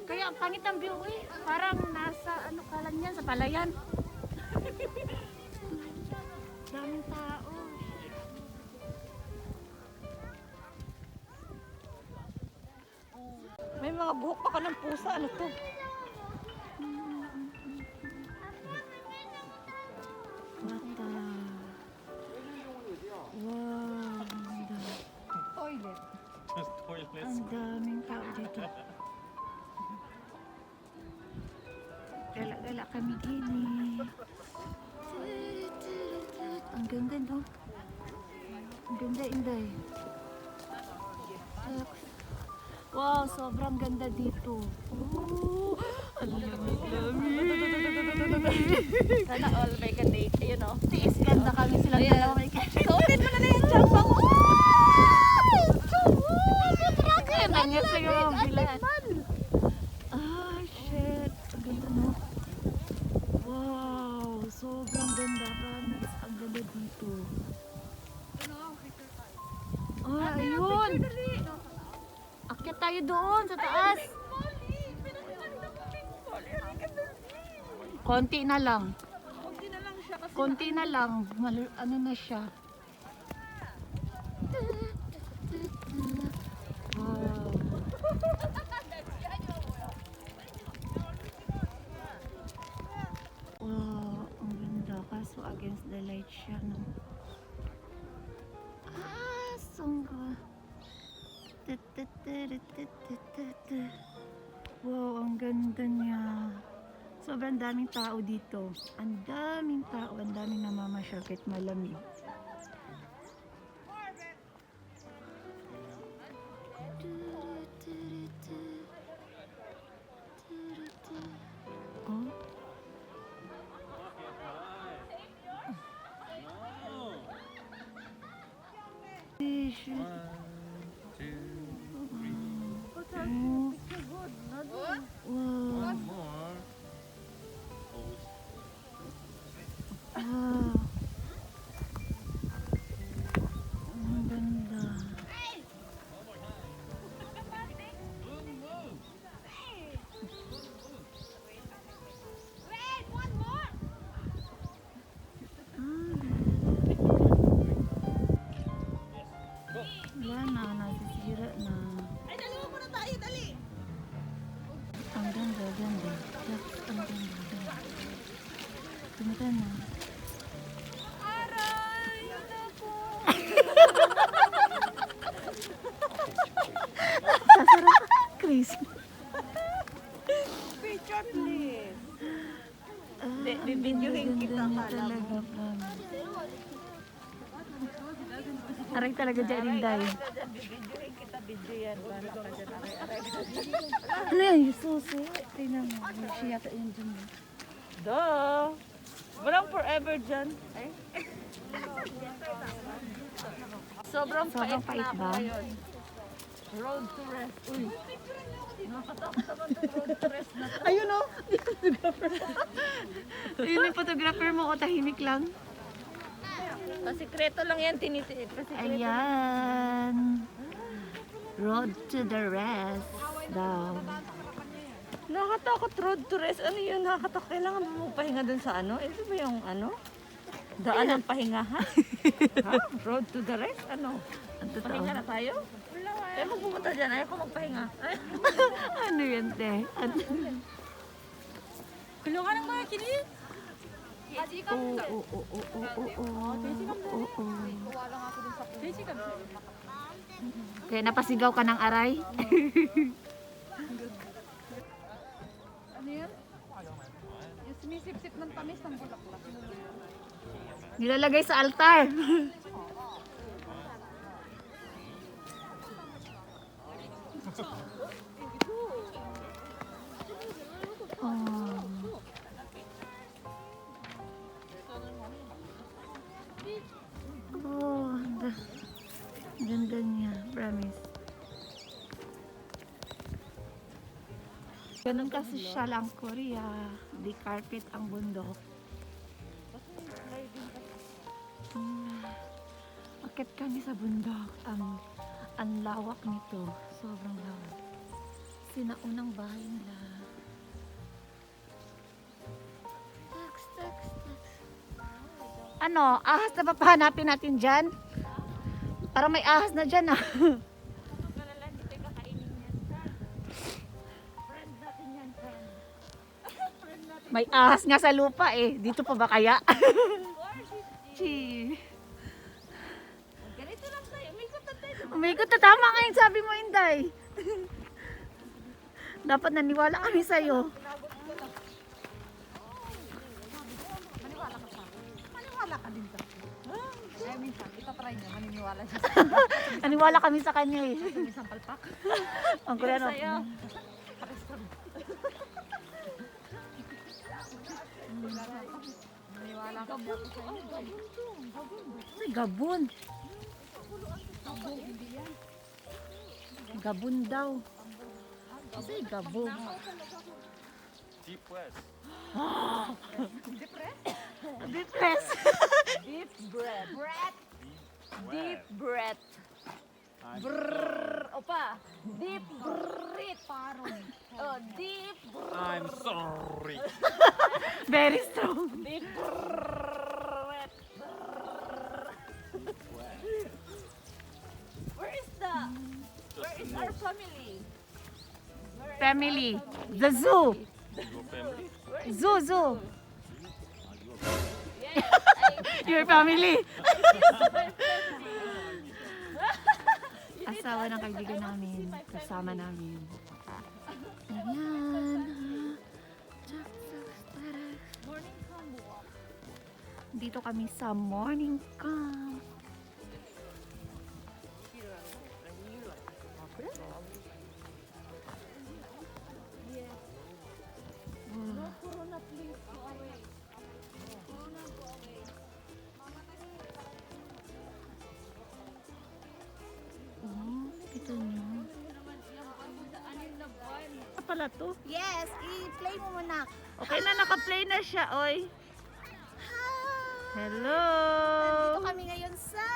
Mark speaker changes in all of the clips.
Speaker 1: Kaya ang pangit ang view eh. Parang nasa ano ka lang yan, sa palayan. Daming tao.
Speaker 2: May mga buhok pa ka ng pusa. Ano to?
Speaker 1: Mata. Wow. Ganda.
Speaker 2: Toilet.
Speaker 1: Ang daming tao dito. Gala-gala kami gini. Ang ganda no? Ang ganda inday. Wow, sobrang ganda dito. Oh, ang lamig-lamig.
Speaker 2: Sana all may ka-date. Ayun o.
Speaker 1: Tiis ganda kami silang dalawa. May
Speaker 2: Sulit mo na na yung chamba ko.
Speaker 1: kaya nangit sa'yo ang bilan. Ah, shit. Ang ganda no? Wow, sobrang ganda. Promise, ang ganda dito. Ah, ayun. Akyat tayo doon sa taas. Konti na lang.
Speaker 2: Kunti na lang siya kasi.
Speaker 1: Konti na lang. Ano na siya. Wow. Wow, ang ganda. Kaso against the light siya, no? Ah, sungga. Wow, ang ganda niya. Sobrang daming tao dito. Ang daming tao. Ang daming namamasyal kahit malamig. Oh? Fish. Wow. Ah. Ang ganda. Wala na, nasisira na.
Speaker 2: Ay, dalawa mo na tayo. Dali.
Speaker 1: Ang ganda, ganda. Ang ganda, ganda. Ganda na.
Speaker 2: Aray! Ano po?
Speaker 1: Sasarap. Crazy.
Speaker 2: Picture please.
Speaker 1: Ah,
Speaker 2: Bibidyohin
Speaker 1: ang
Speaker 2: kita,
Speaker 1: ganda niya
Speaker 2: kala mo.
Speaker 1: talaga, promise. Aray talaga dyan, Inday.
Speaker 2: Bibidyohin kita. Video yan. Wala ka dyan. Aray.
Speaker 1: Ano yan? Yung susi? Tingnan mo. Siya ka yun dyan.
Speaker 2: Duh! Walang forever dyan. Ay. Sobrang
Speaker 1: Sobrang
Speaker 2: pait
Speaker 1: pait
Speaker 2: na ako
Speaker 1: ba?
Speaker 2: ngayon. Road to rest. Uy. Nakatakot naman to road to rest na to.
Speaker 1: Ayun o! Ayun yung photographer mo o tahimik lang.
Speaker 2: Pasikreto lang yan, tinitiid. Pasikreto.
Speaker 1: Ayan. Road to the rest daw.
Speaker 2: Nakatakot road to rest. Ano yun? Nakatakot. Kailangan mo pahinga dun sa ano? Ito ba yung ano? Daan ng pahinga, ha? Ha? Road to the rest? Ano?
Speaker 1: Ang totoo.
Speaker 2: Pahinga na tayo? Wala nga. Ayaw mo pumunta dyan. Ayaw ko magpahinga.
Speaker 1: Ano yan, te? Ano?
Speaker 2: Kulungan ng mga kinig.
Speaker 1: Oo, oo, oo, oo, oo, oo. Kaya napasigaw ka ng aray?
Speaker 3: Ano yan? Yung sumisip-sip ng tamis ng bulaklak.
Speaker 1: Nilalagay sa altar. Oh. Oh, ganda niya, promise. Ganun kasi siya lang Korea. Di carpet ang bundok. Akit kami sa bundok. Ang lawak nito. Sobrang lawak. sinaunang bahay nila. Tax. Ano, ahas na ba pahanapin natin dyan? Parang may ahas na dyan ah.
Speaker 2: Kalala, hindi tayo kakainin yan. Friend natin yan, friend. Friend natin.
Speaker 1: May ahas nga sa lupa eh. Dito pa ba kaya? Chi.
Speaker 2: Ganito lang tayo. Umikot na tayo.
Speaker 1: Umikot na tama nga yung sabi mo, Inday. Dapat naniwala kami sa'yo.
Speaker 3: Maniwala ka din sa akin. Eh, minsan, itatry niya, maniniwala siya.
Speaker 1: Naniwala kami sa kanya eh.
Speaker 3: Minsan palpak.
Speaker 1: Ang kuya no.
Speaker 2: Sa'yo.
Speaker 3: Maniwala ka din ako sa inyo.
Speaker 1: Ay, gabon. Gabon daw. Kasi gabon.
Speaker 4: Deep West.
Speaker 1: Depressed.
Speaker 2: Deep breath. Deep
Speaker 4: West.
Speaker 2: breath.
Speaker 4: I'm
Speaker 2: Brrrr. Opa. Deep breath. Parang. Oh, deep
Speaker 4: I'm sorry.
Speaker 1: Very strong.
Speaker 2: Deep breath. Where is our family?
Speaker 1: Family. The zoo.
Speaker 4: Your family?
Speaker 1: Zoo.
Speaker 2: Yes,
Speaker 1: Your family. Asawa ng kaibigan namin. Kasama namin. Ayan.
Speaker 2: morning combo.
Speaker 1: Dito kami sa morning camp.
Speaker 2: No, Corona, please go away. Corona, go away.
Speaker 1: Oh, ito nyo. Ano pala to?
Speaker 3: Yes, i-play mo muna.
Speaker 1: Okay na, naka-play na siya, oy. Hello!
Speaker 3: Dito kami ngayon sa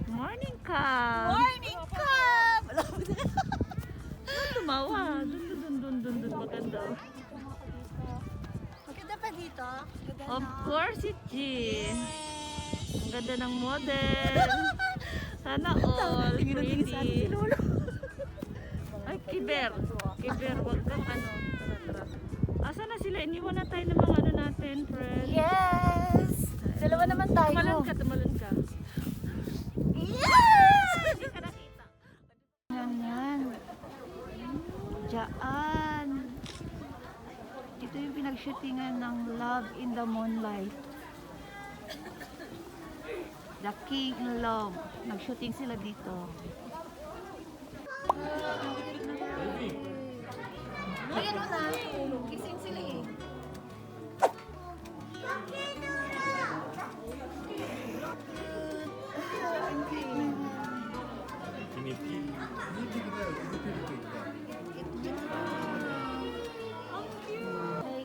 Speaker 1: Morning camp!
Speaker 3: Morning Camp!
Speaker 1: Tumawa. Dun. Maganda.
Speaker 3: Maganda pa dito? Ganda
Speaker 1: Of
Speaker 3: na.
Speaker 1: course, it Jean. Ang ganda ng model. Sana all pretty. Ay, kiber. Wag kang ano. Tara. Asa na sila? Iniwan na tayo ng mga ano natin, friend.
Speaker 3: Yes! Dalawa naman tayo.
Speaker 1: Tumalon ka.
Speaker 3: Yes!
Speaker 1: Yan. Diyan. Ito yung pinag-shootingan ng Love in the Moonlight. The King in Love. Nag-shooting sila dito.
Speaker 3: Ayan o na. Gising sila eh.
Speaker 4: Guinea pig.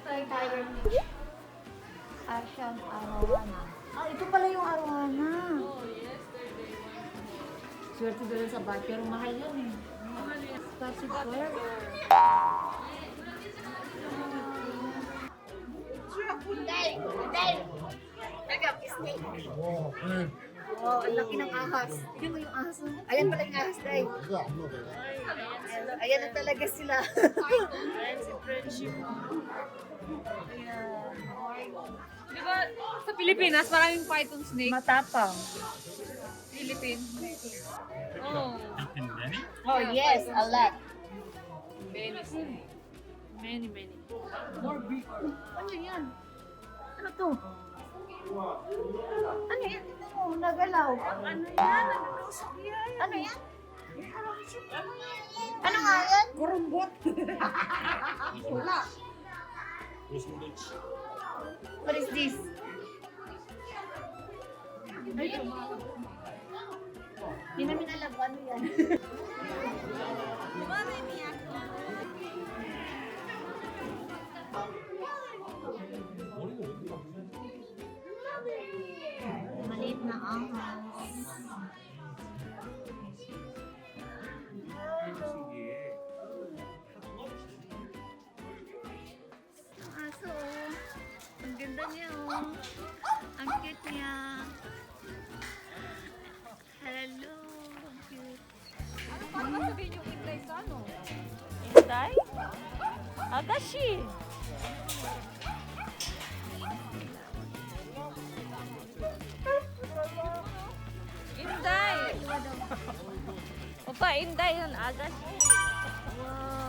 Speaker 1: Kay Tiger Beach. Asian Arowana. Ah, ito pala yung Arowana. Swerte doon sa bar, pero mahal yun eh. Classic wear.
Speaker 3: Oh, ang laki ng ahas. Tignan mo yung ahas. Ayan pala yung ahas, Day. Ayan na talaga sila.
Speaker 5: Di ba sa Pilipinas maraming python snake?
Speaker 1: Matapang.
Speaker 5: Philippines. Oh,
Speaker 4: And many?
Speaker 3: Oh, yes, a lot.
Speaker 5: many snake. Many.
Speaker 1: Ano yan? Ano to? Ano yan? Ito mo, nagalaw. Ano yan? Ano yan?
Speaker 3: Ano nga yan?
Speaker 1: Kurumbot. What is this? Ayun. Hindi namin alam kung ano yan. Maliit na ahas. ganda niya, oh. Ang cute niya. Hello, ang cute.
Speaker 3: Paano ba sabihin yung Inday sa ano?
Speaker 2: Inday? Agashi. Inday. Opa, Inday yun. Agashi. Wow.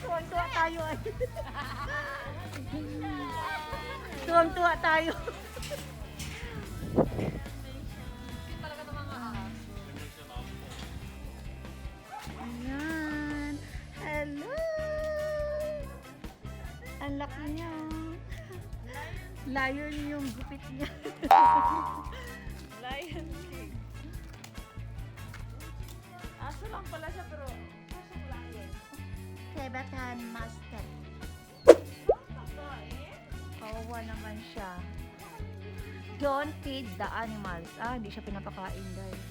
Speaker 1: Tuwang-tuwa tayo ay. Tuwang-tuwa tayo.
Speaker 3: Talaga ng mga ahas.
Speaker 1: Ayan. Hello. Ang laki niya. Lion yung gupit niya.
Speaker 2: Lion King. Aso lang pala siya pero aso lion.
Speaker 1: Tibetan Master. Kawawa naman siya. Don't feed the animals. Ah, hindi siya pinapakain guys.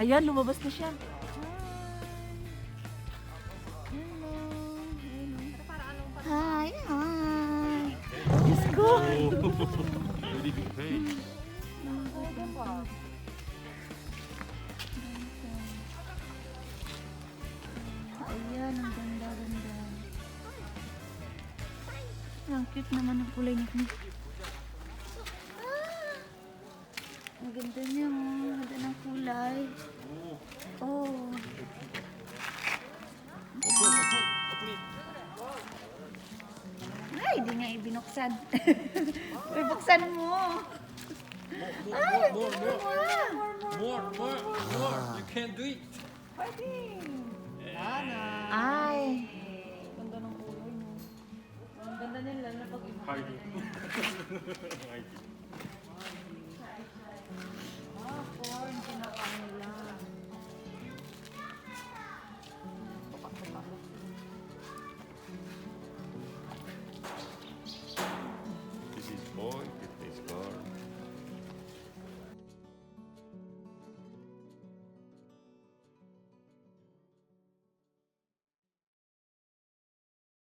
Speaker 1: Ayan, lumabas na siya. Hi, hi. Diyos ko.
Speaker 4: Really big face.
Speaker 1: Ayan, ang ganda-ganda. Ang cute naman ng kulay niya. Ang ganda niya, oh. Ang ganda ng kulay. Oh. Ay, di niya ibinuksan. Uy, buksan mo. Ay,
Speaker 4: More. You can't do it.
Speaker 1: Ay.
Speaker 2: Ganda ng ulo niya. Ang ganda nila na pag
Speaker 4: Hiding. Hiding.